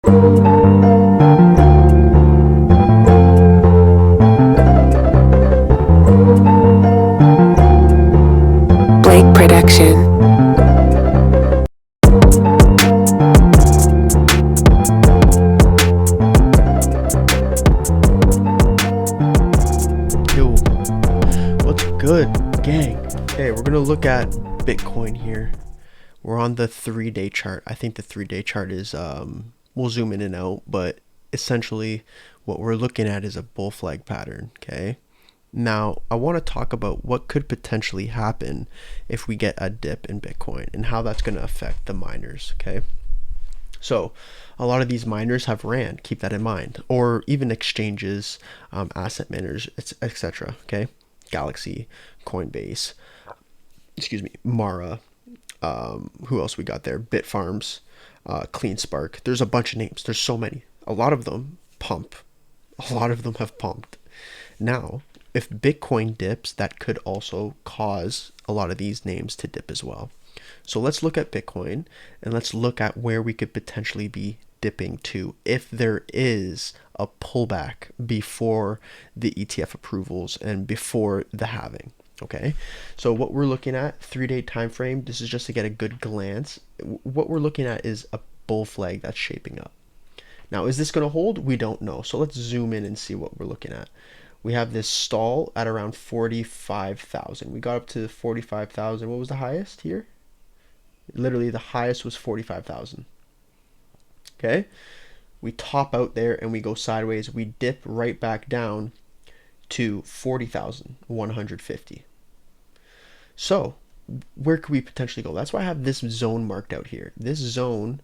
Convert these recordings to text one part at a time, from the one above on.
Production. Yo, what's good, gang? Okay, we're gonna look at Bitcoin here. We're on the 3-day chart. I think the 3-day chart is we'll zoom in and out, but essentially what we're looking at is a bull flag pattern. Okay, now I want to talk about what could potentially happen if we get a dip in Bitcoin and how that's going to affect the miners. Okay, so a lot of these miners have ran, keep that in mind, or even exchanges, asset managers, etc. Okay, Galaxy, Coinbase, excuse me, Mara, who else we got there? Bitfarms, CleanSpark. There's a bunch of names. There's so many. A lot of them pump. A lot of them have pumped. Now, if Bitcoin dips, that could also cause a lot of these names to dip as well. So let's look at Bitcoin and let's look at where we could potentially be dipping to if there is a pullback before the ETF approvals and before the halving. Okay, so what we're looking at, 3-day time frame, this is just to get a good glance. What we're looking at is a bull flag that's shaping up. Now, is this going to hold? We don't know. So let's zoom in and see what we're looking at. We have this stall at around 45,000. We got up to 45,000. What was the highest here? Literally the highest was 45,000. Okay, we top out there and we go sideways. We dip right back down to 40,150. So where could we potentially go? That's why I have this zone marked out here. This zone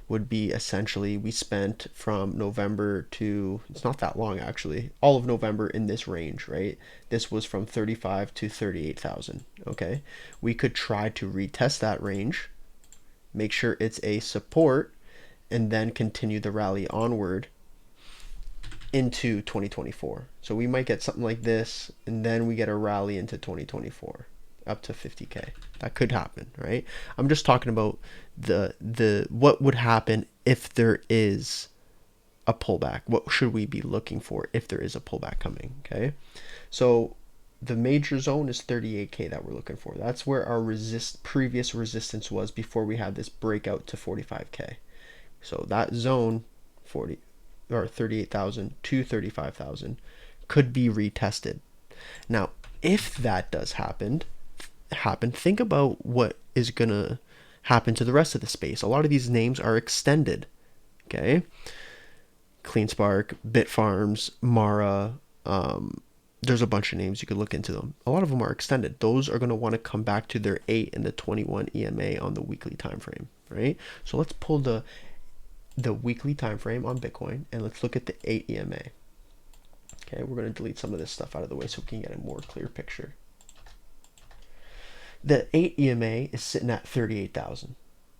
would be essentially, we spent from November to, it's not that long actually, all of November in this range, right? This was from 35 to 38,000. Okay, we could try to retest that range, make sure it's a support, and then continue the rally onward into 2024. So we might get something like this, and then we get a rally into 2024 up to 50K. That could happen, right? I'm just talking about the what would happen if there is a pullback. What should we be looking for if there is a pullback coming? Okay, so the major zone is 38K that we're looking for. That's where our previous resistance was before we had this breakout to 45K. So that zone, 40 or 38,000 to 35,000, could be retested. Now, if that does happen, think about what is gonna happen to the rest of the space. A lot of these names are extended. Okay, CleanSpark, Bitfarms, Mara. There's a bunch of names, you could look into them. A lot of them are extended. Those are going to want to come back to their 8 and the 21 EMA on the weekly time frame, right? So let's pull the weekly time frame on Bitcoin and let's look at the 8 EMA. Okay, we're going to delete some of this stuff out of the way so we can get a more clear picture. The 8 EMA is sitting at 38,000.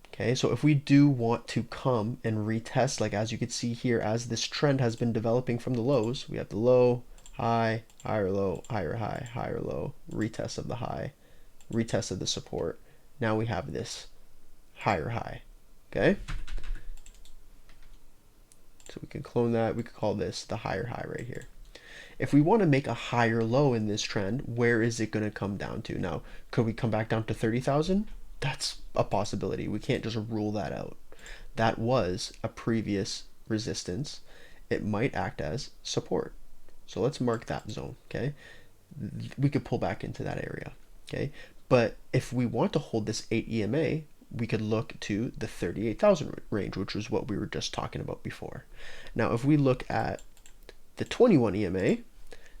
Okay, so if we do want to come and retest, like as you can see here, as this trend has been developing from the lows, we have the low, high, higher low, higher high, higher low, retest of the high, retest of the support. Now we have this higher high. Okay, so we can clone that. We could call this the higher high right here. If we want to make a higher low in this trend, where is it going to come down to? Now, could we come back down to 30,000? That's a possibility. We can't just rule that out. That was a previous resistance. It might act as support. So let's mark that zone. Okay, we could pull back into that area. Okay, but if we want to hold this 8 EMA, we could look to the 38,000 range, which was what we were just talking about before. Now, if we look at the 21 EMA,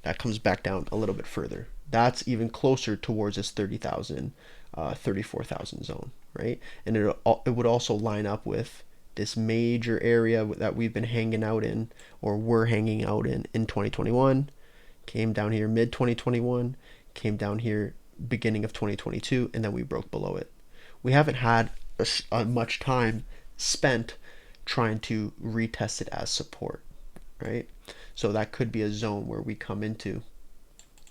that comes back down a little bit further. That's even closer towards this 30,000, 34,000 zone, right? And it would also line up with this major area that we've been hanging out in, or were hanging out in 2021, came down here mid 2021, came down here beginning of 2022, and then we broke below it. We haven't had much time spent trying to retest it as support, right? So that could be a zone where we come into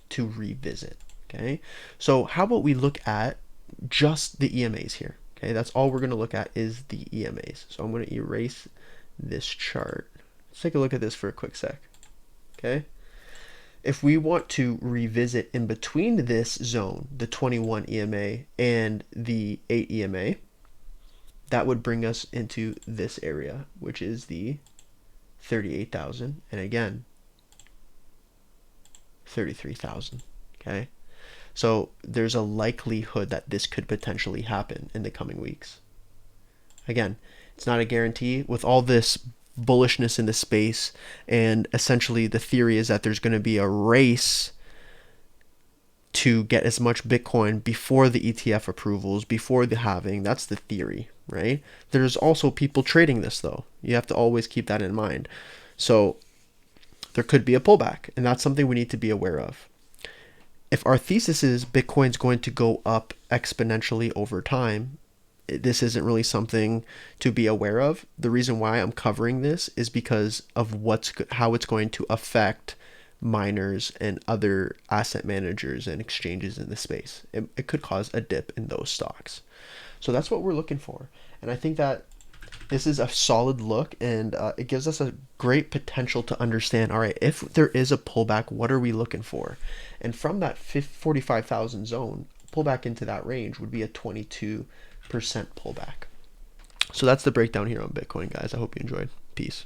to revisit. Okay, so how about we look at just the EMAs here? Okay, that's all we're going to look at is the EMAs. So I'm going to erase this chart, let's take a look at this for a quick sec. Okay. If we want to revisit in between this zone, the 21 EMA and the 8 EMA, that would bring us into this area, which is the 38,000, and again 33,000. Okay, so there's a likelihood that this could potentially happen in the coming weeks. Again, it's not a guarantee. With all this bullishness in the space, and essentially the theory is that there's going to be a race to get as much Bitcoin before the ETF approvals, before the halving. That's the theory, right? There's also people trading this though. You have to always keep that in mind. So there could be a pullback, and that's something we need to be aware of. If our thesis is Bitcoin's going to go up exponentially over time, this isn't really something to be aware of. The reason why I'm covering this is because of how it's going to affect miners and other asset managers and exchanges in the space. It could cause a dip in those stocks. So that's what we're looking for. And I think that this is a solid look, and it gives us a great potential to understand, all right, if there is a pullback, what are we looking for? And from that 45,000 zone, pullback into that range would be a 22% pullback. So that's the breakdown here on Bitcoin, guys. I hope you enjoyed. Peace.